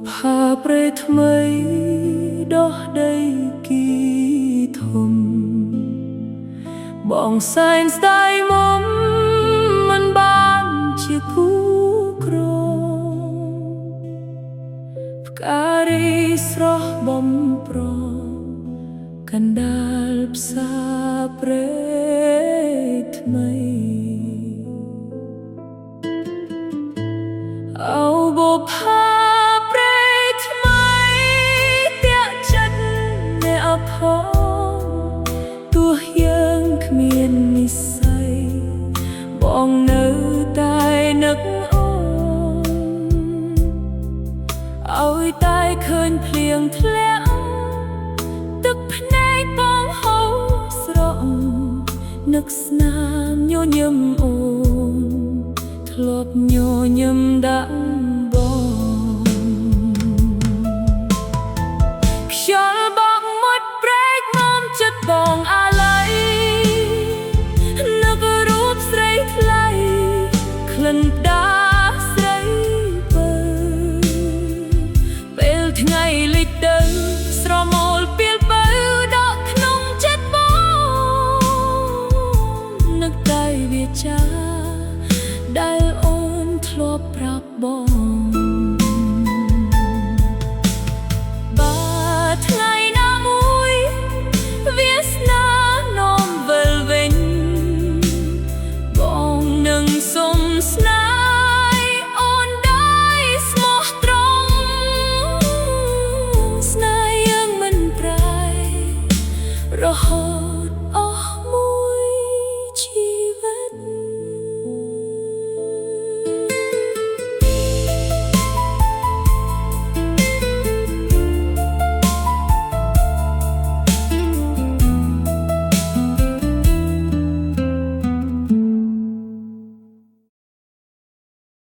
ផាព្រៃថ្មីដោះដីគីធំបងសែងស្ដាយមុំមិនបានជាគូក្រផ្ការីស្រស់បំប្រកណ្ដាលផ្សារព្រៃថ្មីអោបផាព្រៃថ្មីតាក់ចិត្តអ្នកអភ័យទោះយើងគ្មាននិស្ស័យបងនៅតែនឹកអូនឲ្យតែឃើញភ្លៀងធ្លាក់ទឹកភ្នែកបងហូរស្រក់នឹកស្នាមញញឹមអូនធ្លាប់ញញឹមដាក់បងខ្យល់បក់មុតព្រែកមកចិត្តបងអាឡ័យនឹករូបស្រីថ្លៃក្លិនដាស្រីបើពេលថ្ងៃលិចទៅស្រមោលពីលបើដកក្នុងចិត្តបងនឹកតែវាចាដែលអូនធ្លាប់ប្រាប់បងបើថ្ងៃណាមួយវាសនានាំវិលវិញបងនឹងសុំស្នេហ៍អូនដែរស្មោះត្រង់ស្នេហ៍យើងមិនប្រែរហូត